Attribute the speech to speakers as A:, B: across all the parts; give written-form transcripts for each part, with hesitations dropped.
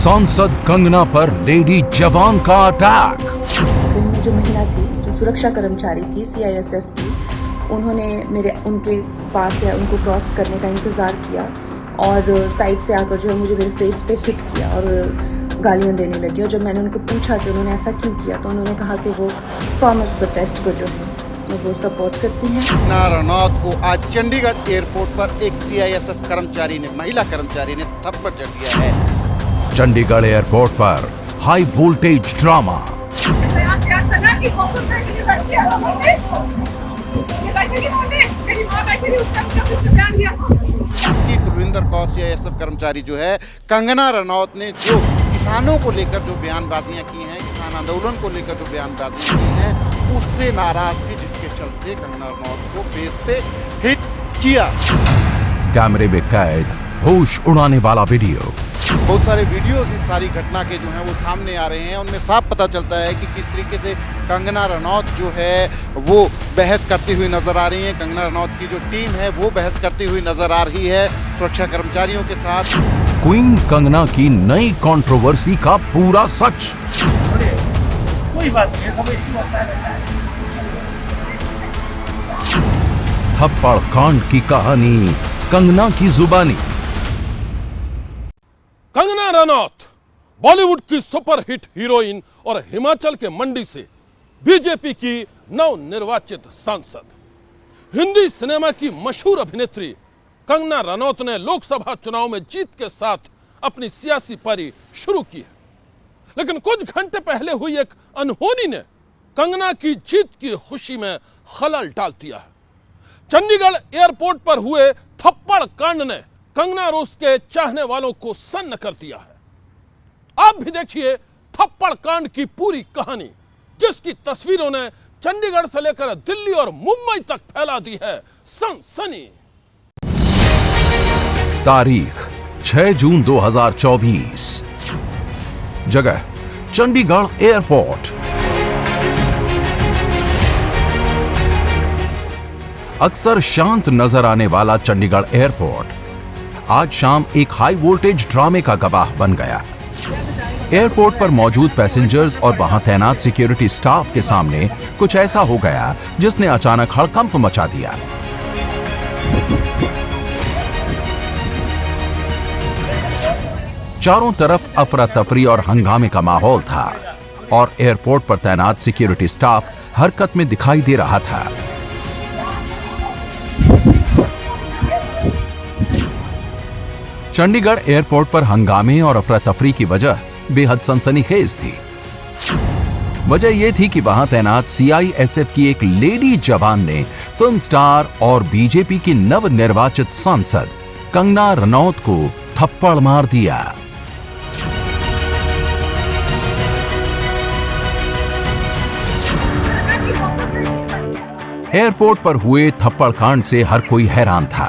A: सांसद कंगना पर लेडी जवान का अटैक।
B: उनमें जो महिला थी, जो सुरक्षा कर्मचारी थी सीआईएसएफ की, उन्होंने उनके पास या उनको क्रॉस करने का इंतजार किया और साइड से आकर जो है मुझे मेरे फेस पे हिट किया और गालियां देने लगी। और जब मैंने उनको पूछा कि उन्होंने ऐसा क्यों किया, तो उन्होंने कहा कि वो कॉमर्स प्रोटेस्ट को जो है वो सपोर्ट करती हैं।
C: कंगना रनौत को आज चंडीगढ़ एयरपोर्ट पर एक सीआईएसएफ कर्मचारी ने, महिला कर्मचारी ने थप्पड़ जड़ दिया है।
A: चंडीगढ़ एयरपोर्ट पर high voltage drama.
C: Kulvinder Kaur CISF कर्मचारी जो है, कंगना रनौत ने जो किसानों को लेकर जो बयानबाजियां की हैं, किसान आंदोलन को लेकर जो बयानबाजियां की हैं, उससे नाराज थी, जिसके चलते कंगना रनौत को फेस पे हिट किया।
A: कैमरे में कैद होश उड़ाने वाला वीडियो।
C: बहुत सारे वीडियोस इस सारी घटना के जो हैं वो सामने आ रहे हैं। उनमें साफ पता चलता है कि किस तरीके से कंगना रनौत जो है वो बहस करती हुई नजर आ रही है। कंगना रनौत की जो टीम है वो बहस करती हुई नजर आ रही है सुरक्षा कर्मचारियों के साथ।
A: क्वीन कंगना की नई कंट्रोवर्सी का पूरा सच।
D: कोई बात नहीं, सब इसी होता है।
A: थप्पड़ कांड की कहानी कंगना की जुबानी।
E: कंगना रनौत बॉलीवुड की सुपरहिट हीरोइन और हिमाचल के मंडी से बीजेपी की नवनिर्वाचित सांसद। हिंदी सिनेमा की मशहूर अभिनेत्री कंगना रनौत ने लोकसभा चुनाव में जीत के साथ अपनी सियासी पारी शुरू की है, लेकिन कुछ घंटे पहले हुई एक अनहोनी ने कंगना की जीत की खुशी में खलल डाल दिया है। चंडीगढ़ एयरपोर्ट पर हुए थप्पड़ कांड ने कंगना और उसके चाहने वालों को सन्न कर दिया है। आप भी देखिए थप्पड़ कांड की पूरी कहानी, जिसकी तस्वीरों ने चंडीगढ़ से लेकर दिल्ली और मुंबई तक फैला दी है सनसनी।
A: तारीख 6 जून 2024। जगह चंडीगढ़ एयरपोर्ट। अक्सर शांत नजर आने वाला चंडीगढ़ एयरपोर्ट आज शाम एक हाई वोल्टेज ड्रामे का गवाह बन गया। एयरपोर्ट पर मौजूद पैसेंजर्स और वहां तैनात सिक्योरिटी स्टाफ के सामने कुछ ऐसा हो गया जिसने अचानक हड़कंप मचा दिया। चारों तरफ अफरा तफरी और हंगामे का माहौल था और एयरपोर्ट पर तैनात सिक्योरिटी स्टाफ हरकत में दिखाई दे रहा था। चंडीगढ़ एयरपोर्ट पर हंगामे और अफरा तफरी की वजह बेहद सनसनीखेज थी। वजह यह थी कि वहां तैनात सीआईएसएफ की एक लेडी जवान ने फिल्म स्टार और बीजेपी की नवनिर्वाचित सांसद कंगना रनौत को थप्पड़ मार दिया। एयरपोर्ट पर हुए थप्पड़ कांड से हर कोई हैरान था।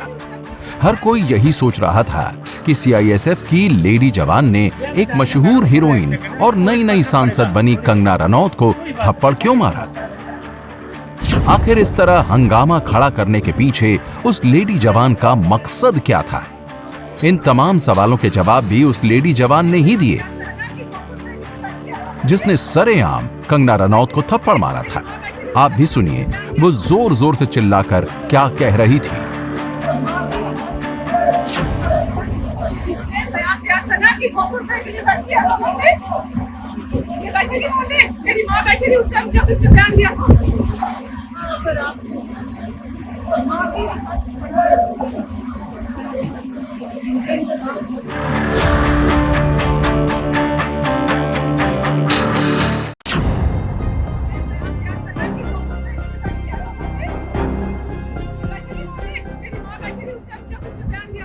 A: हर कोई यही सोच रहा था कि सीआईएसएफ की लेडी जवान ने एक मशहूर हीरोइन और नई सांसद बनी कंगना रनौत को थप्पड़ क्यों मारा। आखिर इस तरह हंगामा खड़ा करने के पीछे उस लेडी जवान का मकसद क्या था? इन तमाम सवालों के जवाब भी उस लेडी जवान ने ही दिए, जिसने सरेआम कंगना रनौत को थप्पड़ मारा था। आप भी सुनिए वो जोर जोर से चिल्लाकर क्या कह रही थी।
F: मेरी माँ बैठी थी उस टाइम जब इसने बयान दिया था।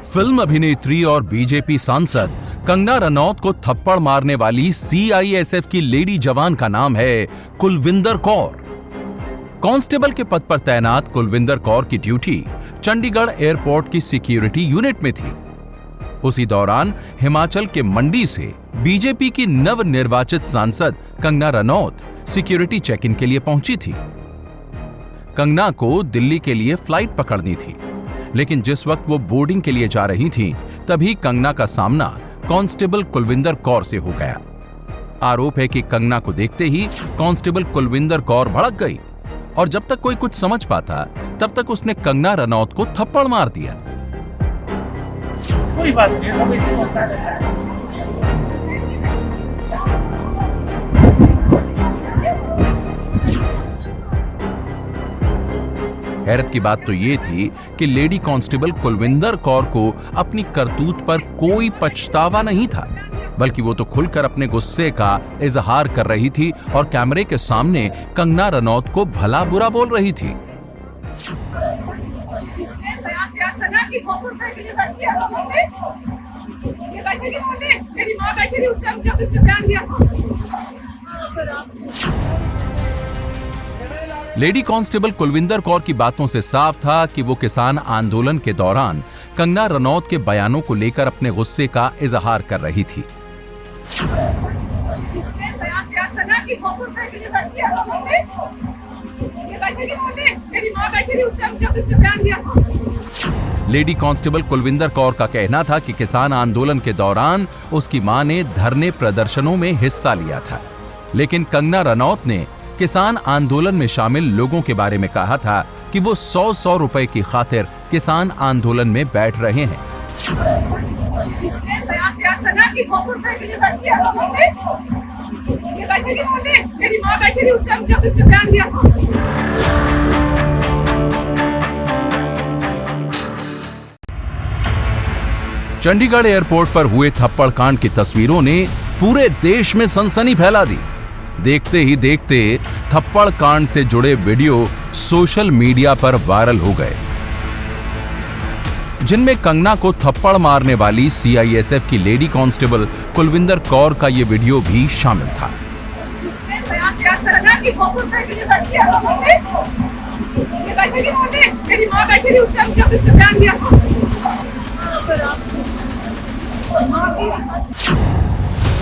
A: फिल्म अभिनेत्री और बीजेपी सांसद कंगना रनौत को थप्पड़ मारने वाली सीआईएसएफ की लेडी जवान का नाम है कुलविंदर कौर। कांस्टेबल के पद पर तैनात कुलविंदर कौर की ड्यूटी चंडीगढ़ एयरपोर्ट की सिक्योरिटी यूनिट में थी। उसी दौरान हिमाचल के मंडी से बीजेपी की नवनिर्वाचित सांसद Kangana Ranaut security check in के लिए पहुंची थी। कंगना को दिल्ली के लिए फ्लाइट पकड़नी थी, लेकिन जिस वक्त वो बोर्डिंग के लिए जा रही थी, तभी कंगना का सामना कांस्टेबल कुलविंदर कौर से हो गया। आरोप है कि कंगना को देखते ही कांस्टेबल कुलविंदर कौर भड़क गई और जब तक कोई कुछ समझ पाता तब तक उसने कंगना रनौत को थप्पड़ मार दिया।
D: कोई बात नहीं, सब इसी होता रहता है।
A: हैरत की बात तो ये थी कि लेडी कांस्टेबल कुलविंदर कौर को अपनी करतूत पर कोई पछतावा नहीं था, बल्कि वो तो खुलकर अपने गुस्से का इजहार कर रही थी और कैमरे के सामने कंगना रनौत को भला बुरा बोल रही थी।
F: मेरी माँ बैठी थी उस टाइम जब इसने बयान दिया था।
A: लेडी कांस्टेबल कुलविंदर कौर की बातों से साफ था कि वो किसान आंदोलन के दौरान कंगना रनौत के बयानों को लेकर अपने गुस्से का इजहार कर रही थी। लेडी कांस्टेबल कुलविंदर कौर का कहना था कि किसान आंदोलन के दौरान उसकी मां ने धरने प्रदर्शनों में हिस्सा लिया था, लेकिन कंगना रनौत ने किसान आंदोलन में शामिल लोगों के बारे में कहा था कि वो 100 रुपए की खातिर किसान आंदोलन में बैठ रहे हैं।
F: मेरी माँ बैठी थी उस टाइम जब इसने बयान दिया था।
A: चंडीगढ़ एयरपोर्ट पर हुए थप्पड़ कांड की तस्वीरों ने पूरे देश में सनसनी फैला दी। देखते ही देखते थप्पड़ कांड से जुड़े वीडियो सोशल मीडिया पर वायरल हो गए, जिनमें कंगना को थप्पड़ मारने वाली सीआईएसएफ की लेडी कांस्टेबल कुलविंदर कौर का ये वीडियो भी शामिल था।
F: मेरी माँ बैठी थी उस टाइम जब इसने बयान दिया था।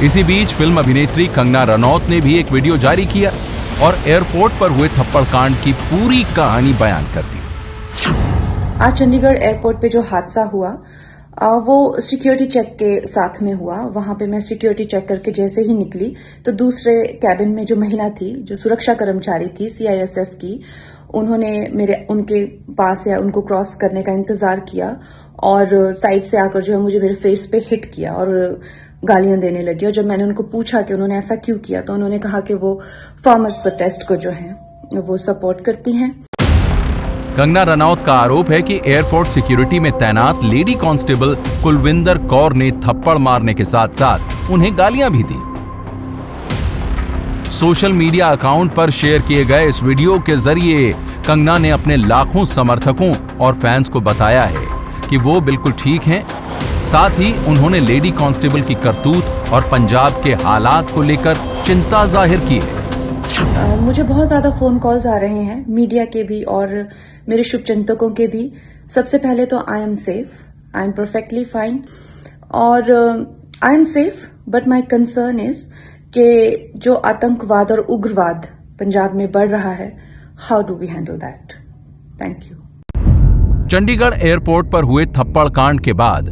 A: इसी बीच फिल्म अभिनेत्री कंगना रनौत ने भी एक वीडियो जारी किया और एयरपोर्ट पर हुए थप्पड़ कांड की पूरी कहानी बयान कर दी।
B: आज चंडीगढ़ एयरपोर्ट पे जो हादसा हुआ वो सिक्योरिटी चेक के साथ में हुआ। वहां पे मैं सिक्योरिटी चेक करके जैसे ही निकली तो दूसरे कैबिन में जो महिला थी, जो सुरक्षा कर्मचारी थी सीआईएसएफ की, उन्होंने उनके पास या उनको क्रॉस करने का इंतजार किया और साइड से आकर जो है मुझे मेरे फेस पे हिट किया और गालियां देने लगी। और जब मैंने उनको पूछा कि उन्होंने ऐसा क्यों किया तो उन्होंने कहा कि वो फार्मर्स प्रोटेस्ट को जो है वो सपोर्ट करती हैं।
A: कंगना रनौत का आरोप है कि एयरपोर्ट सिक्योरिटी में तैनात लेडी कांस्टेबल कुलविंदर कौर ने थप्पड़ मारने के साथ साथ उन्हें गालियां भी दी। सोशल मीडिया अकाउंट पर शेयर किए गए इस वीडियो के जरिए कंगना ने अपने लाखों समर्थकों और फैंस को बताया है कि वो बिल्कुल ठीक हैं। साथ ही उन्होंने लेडी कांस्टेबल की करतूत और पंजाब के हालात को लेकर चिंता जाहिर की है।
B: मुझे बहुत ज्यादा फोन कॉल्स आ रहे हैं, मीडिया के भी और मेरे शुभचिंतकों के भी। सबसे पहले तो I am safe, I am perfectly fine और I am safe, but my concern is कि जो आतंकवाद और उग्रवाद पंजाब में बढ़ रहा है, how do we handle that? Thank you.
A: Chandigarh airport पर हुए थप्पड़ कांड के बाद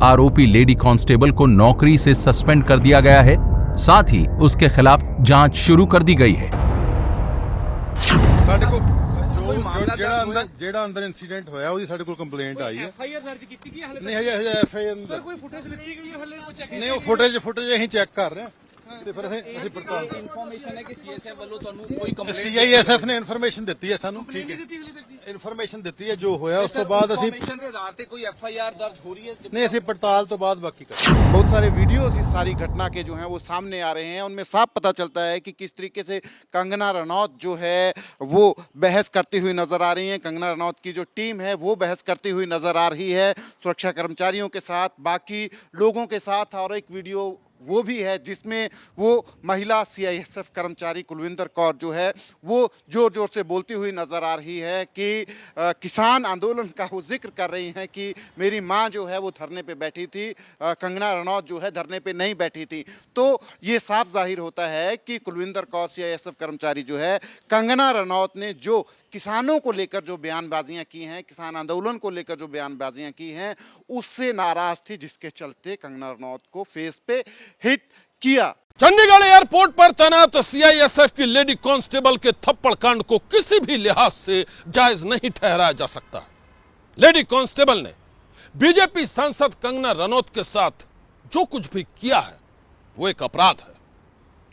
A: आरोपी लेडी कांस्टेबल को नौकरी से सस्पेंड कर दिया गया है। साथ ही उसके खिलाफ जांच शुरू कर दी गई है।
G: ਜਿਹੜਾ ਅੰਦਰ ਇਨਸੀਡੈਂਟ ਹੋਇਆ ਉਹਦੀ ਸਾਡੇ ਕੋਲ ਕੰਪਲੇਂਟ ਆਈ ਹੈ। ਐਫਆਈਆਰ ਦਰਜ ਕੀਤੀ ਗਈ ਹੈ ਹਲੇ? ਨਹੀਂ ਹਜੇ ਐਫਆਈਆਰ ਸਰ ਕੋਈ ਫੁਟੇਜ ਲਿੱਤੀ ਗਈ ਹੈ ਹਲੇ? ਨਹੀਂ, ਉਹ ਫੁਟੇਜ ਅਸੀਂ ਚੈੱਕ ਕਰ ਰਹੇ ਹਾਂ ਤੇ ਫਿਰ ਅਸੀਂ ਪੜਤਾਲ ਇਨਫੋਰਮੇਸ਼ਨ ਹੈ ਕਿ ਸੀਐਸਐਫ ਵੱਲੋਂ ਤੁਹਾਨੂੰ ਕੋਈ ਕੰਪਲੇਂਟ ਸੀਆਈਐਸਐਫ ਨੇ ਇਨਫੋਰਮੇਸ਼ਨ ਦਿੱਤੀ ਹੈ ਸਾਨੂੰ। ਠੀਕ ਹੈ, ਇਨਫੋਰਮੇਸ਼ਨ ਦਿੱਤੀ ਹੈ ਜੋ ਹੋਇਆ ਉਸ ਤੋਂ ਬਾਅਦ ਅਸੀਂ ਇਨਫੋਰਮੇਸ਼ਨ ਦੇ ਆਧਾਰ ਤੇ ਕੋਈ ਐਫਆਈਆਰ ਦਰਜ ਹੋ ਰਹੀ है? नहीं, ਅਸੀਂ पड़ताल तो बाद बाकी कर।
C: बहुत सारे वीडियोस इस सारी घटना के जो हैं वो सामने आ रहे हैं, उनमें साफ पता चलता है कि किस तरीके से कंगना रनौत जो है वो बहस करती हुई नजर आ रही हैं। कंगना रनौत की जो टीम है वो बहस करती हुई नजर आ रही है सुरक्षा कर्मचारियों के साथ, बाकी लोगों के साथ। और एक वीडियो वो भी है जिसमें वो महिला सीआईएसएफ कर्मचारी कुलविंदर कौर जो है वो जोर जोर से बोलती हुई नज़र आ रही है कि किसान आंदोलन का वो जिक्र कर रही हैं कि मेरी माँ जो है वो धरने पे बैठी थी, कंगना रनौत जो है धरने पे नहीं बैठी थी। तो ये साफ जाहिर होता है कि कुलविंदर कौर सीआईएसएफ कर्मचारी जो है कंगना रनौत ने जो किसानों को लेकर जो बयानबाजियां की हैं, किसान आंदोलन को लेकर जो बयानबाजियां की हैं, उससे नाराज थी, जिसके चलते कंगना रनौत को फेस पे हिट किया।
E: चंडीगढ़ एयरपोर्ट पर तैनात सीआईएसएफ की लेडी कांस्टेबल के थप्पड़ कांड को किसी भी लिहाज से जायज नहीं ठहराया जा सकता। लेडी कांस्टेबल ने बीजेपी सांसद कंगना रनौत के साथ जो कुछ भी किया है वो एक अपराध है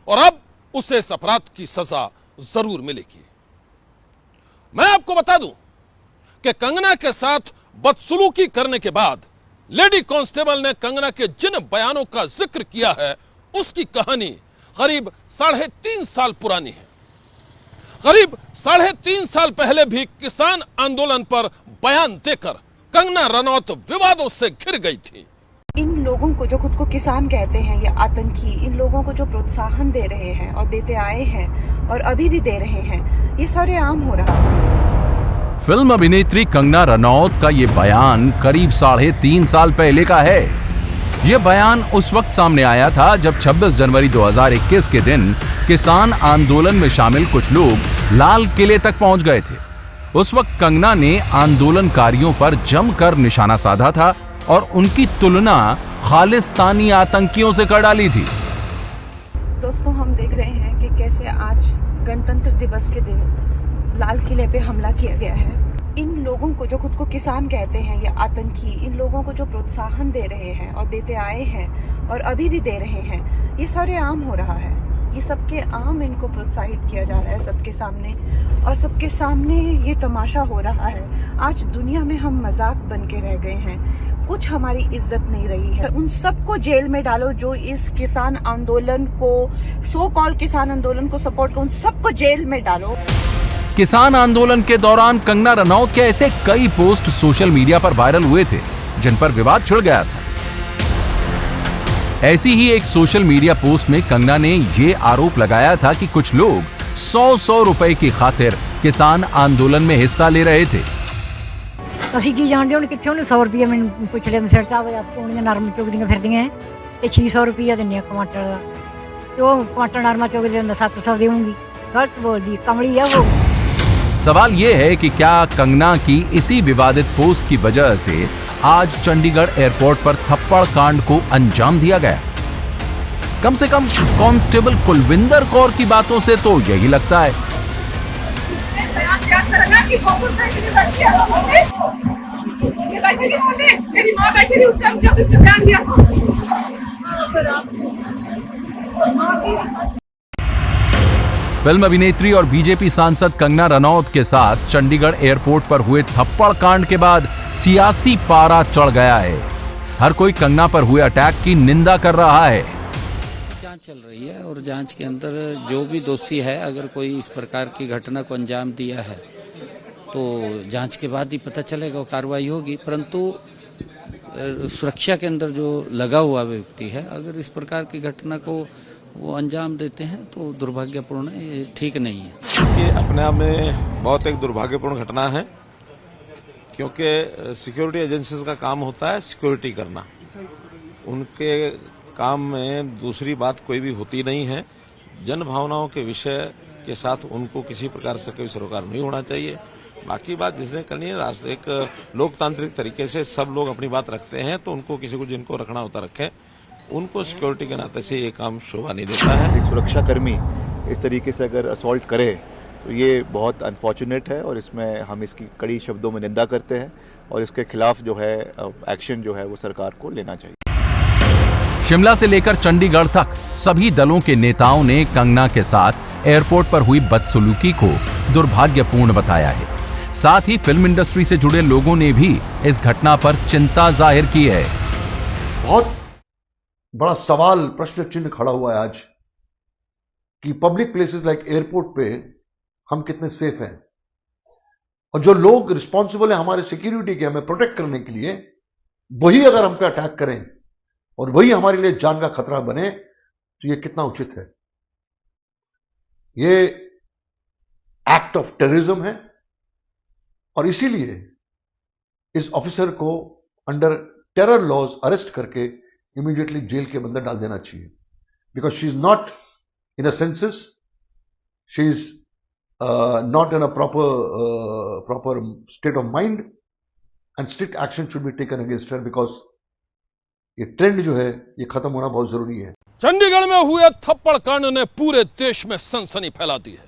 E: और अब उसे इस अपराध की सजा जरूर मिलेगी। मैं आपको बता दूं कि कंगना के साथ बदसलूकी करने के बाद लेडी कांस्टेबल ने कंगना के जिन बयानों का जिक्र किया है उसकी कहानी करीब 3.5 साल पुरानी है। करीब 3.5 साल पहले भी किसान आंदोलन पर बयान देकर कंगना रनौत विवादों से घिर गई थी।
B: इन लोगों को जो खुद को किसान कहते हैं या आतंकी, इन लोगों को जो प्रोत्साहन दे रहे हैं और देते आए हैं और अभी भी दे रहे हैं, ये सारे आम हो रहा है।
A: फिल्म अभिनेत्री कंगना रनौत का ये बयान करीब 3.5 साल पहले का है। यह बयान उस वक्त सामने आया था जब 26 जनवरी 2021 के दिन किसान आंदोलन में शामिल कुछ लोग लाल किले तक पहुंच गए थे। उस वक्त कंगना ने आंदोलनकारियों पर जमकर निशाना साधा था और उनकी तुलना खालिस्तानी आतंकियों से कर डाली थी।
B: दोस्तों, हम देख रहे हैं कि कैसे आज गणतंत्र दिवस के दिन लाल किले पे हमला किया गया है। इन लोगों को जो खुद को किसान कहते हैं या आतंकी, इन लोगों को जो प्रोत्साहन दे रहे हैं और देते आए हैं और अभी भी दे रहे हैं, ये सारे आम हो रहा है। ये सबके आम इनको प्रोत्साहित किया जा रहा है सबके सामने, और सबके सामने ये तमाशा हो रहा है। आज दुनिया में हम मजाक बन के रह गए हैं, कुछ हमारी इज्जत नहीं रही है। उन सबको जेल में डालो जो इस किसान आंदोलन को, सो कॉल्ड किसान आंदोलन को सपोर्ट करो, उन सबको जेल में डालो।
A: किसान आंदोलन के दौरान कंगना रनौत के ऐसे कई पोस्ट सोशल मीडिया पर वायरल हुए थे जिन पर विवाद छिड़ गया था। ऐसी ही एक सोशल मीडिया पोस्ट में कंगना ने यह आरोप लगाया था कि कुछ लोग 100 रुपए की खातिर किसान आंदोलन में हिस्सा ले रहे थे।
H: ਅਸੀਂ ਕੀ ਜਾਣਦੇ ਹੁਣ ਕਿੱਥੇ ਉਹਨੇ 100 ਰੁਪਏ ਮੈਨੂੰ ਪੁੱਛ ਲਿਆ ਸਿਰ ਤਾਂ ਪੂਣੀਆਂ ਨਰਮ ਚੁਗਦੀਆਂ ਫਿਰਦੀਆਂ ਤੇ 600 ਰੁਪਏ ਦਿੰਨੇ ਆ ਕੁਆਂਟਲ ਦਾ ਤੇ ਉਹ ਕੁਆਂਟਲ ਨਰਮਾ ਚੁਗ ਦਿੰਦਾ 700 ਦੇਵਾਂਗੀ। ਗਲਤ ਬੋਲਦੀ ਕਮਲੀ ਆ ਉਹ।
A: सवाल यह है कि क्या कंगना की इसी विवादित पोस्ट की वजह से आज चंडीगढ़ एयरपोर्ट पर थप्पड़ कांड को अंजाम दिया गया? कम से कम कांस्टेबल कुलविंदर कौर की बातों से तो यही लगता है।
F: मेरी माँ बैठी थी उस टाइम जब इसने बयान दिया था।
A: फिल्म अभिनेत्री और बीजेपी सांसद कंगना रनौत के साथ चंडीगढ़ एयरपोर्ट पर हुए थप्पड़ कांड के बाद सियासी पारा चढ़ गया है। हर कोई कंगना पर हुए अटैक की निंदा कर रहा है।
I: जांच चल रही है और जांच के अंदर जो भी दोषी है, अगर कोई इस प्रकार की घटना को अंजाम दिया है तो जांच के बाद ही पता चलेगा, कार्रवाई होगी। परंतु सुरक्षा के अंदर जो लगा हुआ व्यक्ति है, अगर इस प्रकार की घटना को वो अंजाम देते हैं तो दुर्भाग्यपूर्ण है, ये ठीक नहीं है।
J: ये अपने आप में बहुत एक दुर्भाग्यपूर्ण घटना है, क्योंकि सिक्योरिटी एजेंसीज का काम होता है सिक्योरिटी करना। उनके काम में दूसरी बात कोई भी होती नहीं है। जन भावनाओं के विषय के साथ उनको किसी प्रकार से कोई सरोकार नहीं होना चाहिए। बाकी बात जिसने करनी है, एक लोकतांत्रिक तरीके से सब लोग अपनी बात रखते हैं, तो उनको किसी को जिनको रखना होता रखें। उनको सिक्योरिटी के नाते से ये काम शोभा नहीं देता है।
K: एक सुरक्षाकर्मी इस तरीके से अगर असॉल्ट करे तो ये बहुत अनफॉर्चुनेट है और इसमें हम इसकी कड़ी शब्दों में निंदा करते हैं और इसके खिलाफ जो है एक्शन जो है वो सरकार को लेना चाहिए।
A: शिमला से लेकर चंडीगढ़ तक सभी दलों के नेताओं ने कंगना के साथ एयरपोर्ट पर हुई बदसलूकी को दुर्भाग्यपूर्ण बताया है। साथ ही फिल्म इंडस्ट्री से जुड़े लोगों ने भी इस घटना पर चिंता जाहिर की है।
L: बहुत बड़ा सवाल, प्रश्न चिन्ह खड़ा हुआ है आज कि पब्लिक प्लेसेस लाइक एयरपोर्ट पे हम कितने सेफ हैं, और जो लोग रिस्पॉन्सिबल है हमारे सिक्योरिटी के, हमें प्रोटेक्ट करने के लिए, वही अगर हम पे अटैक करें और वही हमारे लिए जान का खतरा बने तो ये कितना उचित है। ये एक्ट ऑफ टेररिज्म है और इसीलिए इस ऑफिसर को अंडर टेरर लॉज अरेस्ट करके इमीडिएटली जेल के अंदर डाल देना चाहिए, because she is not in a senses, she is not in a proper state of mind, and strict action should be taken against her because ये trend जो है ये खत्म होना बहुत जरूरी है।
E: चंडीगढ़ में हुए थप्पड़ कांड ने पूरे देश में सनसनी फैला दी है।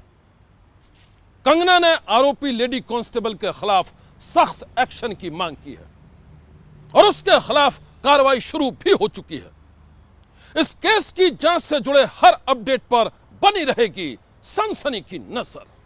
E: कंगना ने आरोपी लेडी कांस्टेबल के खिलाफ सख्त एक्शन की मांग की है और उसके खिलाफ कार्रवाई शुरू भी हो चुकी है। इस केस की जांच से जुड़े हर अपडेट पर बनी रहेगी सनसनी की नजर।